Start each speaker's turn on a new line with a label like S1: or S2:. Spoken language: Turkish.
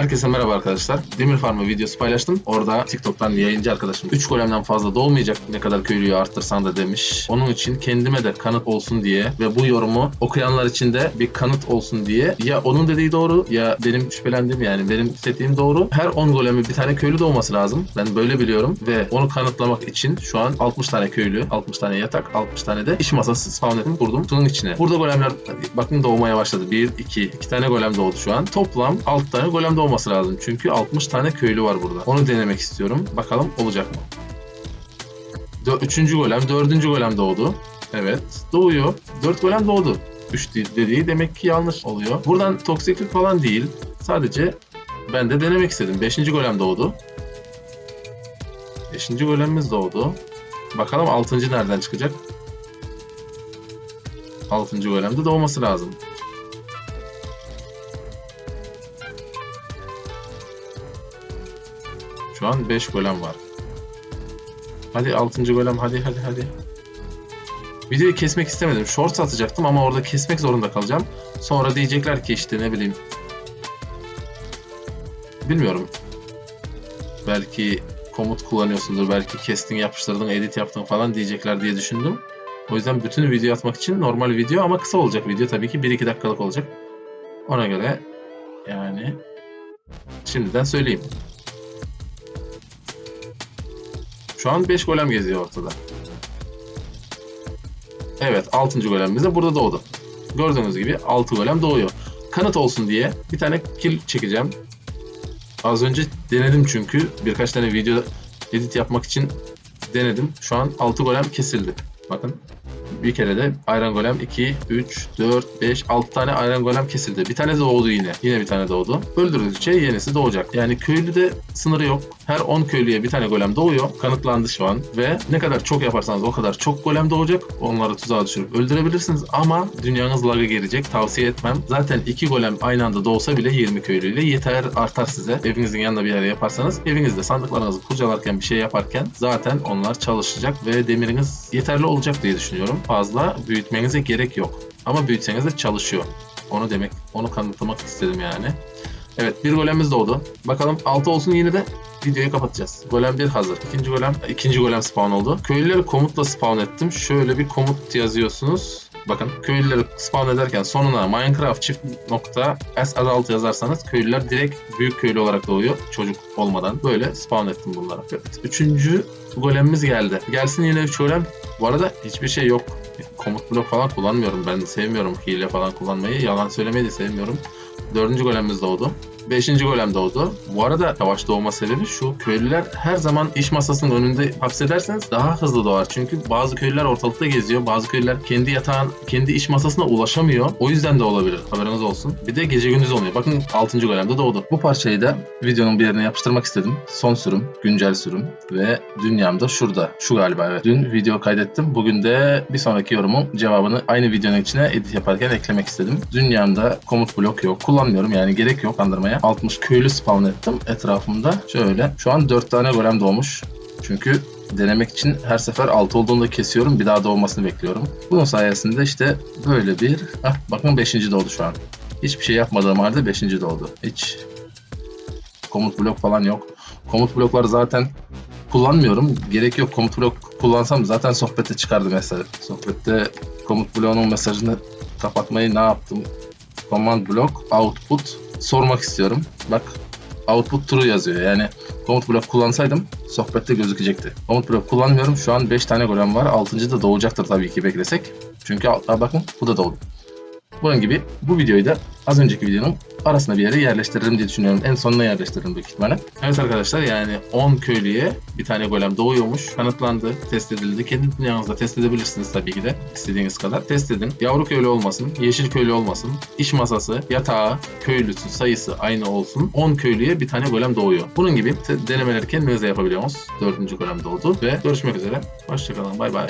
S1: Herkese merhaba arkadaşlar. Demir Farmı videosu paylaştım. Orada TikTok'tan yayıncı arkadaşım 3 golemden fazla doğmayacak, ne kadar köylüyü arttırsan da demiş. Onun için kendime de kanıt olsun diye ve bu yorumu okuyanlar için de bir kanıt olsun diye, ya onun dediği doğru ya benim şüphelendiğim, yani benim istediğim doğru. Her 10 golemi bir tane köylü doğması lazım. Ben böyle biliyorum ve onu kanıtlamak için şu an 60 tane köylü, 60 tane yatak, 60 tane de iş masası spawn ettim, kurdum kutunun içine. Burada golemler bakın doğmaya başladı. 2 tane golem doğdu şu an. Toplam 6 tane golem doğması lazım. Çünkü 60 tane köylü var burada. Onu denemek istiyorum. Bakalım olacak mı? 3. golem, 4. golem doğdu. Evet, doğuyor. 4 golem doğdu. 3 dediği demek ki yanlış oluyor. Buradan toksiklik falan değil. Sadece ben de denemek istedim. 5. golem doğdu. 5. golemimiz doğdu. Bakalım 6. nereden çıkacak? 6. golem de doğması lazım. Şu an 5 golem var. Hadi 6. golem, hadi. Videoyu kesmek istemedim. Shorts atacaktım ama orada kesmek zorunda kalacağım. Sonra diyecekler ki işte ne bileyim. Bilmiyorum. Belki komut kullanıyorsundur, belki kestin, yapıştırdın, edit yaptın falan diyecekler diye düşündüm. O yüzden bütün video atmak için normal video ama kısa olacak video, tabii ki 1-2 dakikalık olacak. Ona göre yani şimdiden söyleyeyim. Şu an 5 golem geziyor ortada. Evet, 6. golemimiz de burada doğdu. Gördüğünüz gibi 6 golem doğuyor. Kanıt olsun diye bir tane kill çekeceğim. Az önce denedim çünkü birkaç tane video edit yapmak için denedim. Şu an 6 golem kesildi. Bakın. Bir kere de Iron Golem 2, 3, 4, 5, 6 tane Iron Golem kesildi. Bir tane doğdu yine. Yine bir tane doğdu. Öldürdükçe yenisi doğacak. Yani köylüde sınırı yok. Her 10 köylüye bir tane golem doğuyor. Kanıtlandı şu an. Ve ne kadar çok yaparsanız o kadar çok golem doğacak. Onları tuzağa düşürüp öldürebilirsiniz ama dünyanız lag'a gelecek. Tavsiye etmem. Zaten 2 golem aynı anda doğsa bile 20 köylüyle yeter, artar size. Evinizin yanında bir yere yaparsanız, evinizde sandıklarınızı kurcalarken, bir şey yaparken zaten onlar çalışacak ve demiriniz yeterli olacak diye düşünüyorum. Fazla büyütmenize gerek yok. Ama büyütseniz de çalışıyor. Onu kanıtlamak istedim yani. Evet, bir golemimiz doğdu. Bakalım 6 olsun, yine de videoyu kapatacağız. Golem 1 hazır. İkinci golem spawn oldu. Köylüleri komutla spawn ettim. Şöyle bir komut yazıyorsunuz. Bakın, köylüleri spawn ederken sonuna Minecraft _s yazarsanız köylüler direkt büyük köylü olarak doğuyor. Çocuk olmadan. Böyle spawn ettim bunları. Evet. 3. golemimiz geldi. Gelsin yine 3 golem. Bu arada hiçbir şey yok. Komut blok falan kullanmıyorum. Ben sevmiyorum hile falan kullanmayı. Yalan söylemeyi de sevmiyorum. 4. golemimiz doğdu. 5. golem doğdu. Bu arada yavaş doğma sebebi şu: köylüler her zaman iş masasının önünde hapsederseniz daha hızlı doğar. Çünkü bazı köylüler ortalıkta geziyor. Bazı köylüler kendi iş masasına ulaşamıyor. O yüzden de olabilir. Haberiniz olsun. Bir de gece gündüz olmuyor. Bakın 6. golem de doğdu. Bu parçayı da videonun bir yerine yapıştırmak istedim. Son sürüm, güncel sürüm ve dünyam da şurada. Şu galiba, evet. Dün video kaydettim. Bugün de bir sonraki yorumun cevabını aynı videonun içine edit yaparken eklemek istedim. Dünyamda komut blok yok. Kullanmıyorum, yani gerek yok kandırmaya. 60 köylü spawn ettim etrafımda. Şöyle. Şu an 4 tane golem doğmuş. Çünkü denemek için her sefer 6 olduğunda kesiyorum. Bir daha doğmasını bekliyorum. Bunun sayesinde işte böyle bir... bakın 5. doğdu şu an. Hiçbir şey yapmadığım halde 5. doğdu. Hiç komut blok falan yok. Komut blokları zaten kullanmıyorum. Gerek yok. Komut blok kullansam zaten sohbette çıkardı mesaj. Sohbette komut bloğunun mesajını kapatmayı ne yaptım? Command block output sormak istiyorum. Bak, output true yazıyor. Yani komut blok kullansaydım sohbette gözükecekti. Komut blok kullanmıyorum. Şu an 5 tane golem var. 6. da doğacaktır tabii ki beklesek. Çünkü bakın bu da doğdu. Bunun gibi bu videoyu da az önceki videonun arasına bir yere yerleştiririm diye düşünüyorum. En sonuna yerleştiririm büyük ihtimalle. Evet arkadaşlar, yani 10 köylüye bir tane golem doğuyormuş. Kanıtlandı, test edildi. Kendi dünyanızda test edebilirsiniz tabii ki de. İstediğiniz kadar test edin. Yavru köylü olmasın, yeşil köylü olmasın. İş masası, yatağı, köylüsü sayısı aynı olsun. 10 köylüye bir tane golem doğuyor. Bunun gibi denemeleri kendiniz de yapabiliyorsunuz. 4. golem doğdu ve görüşmek üzere. Hoşçakalın. Bay bay.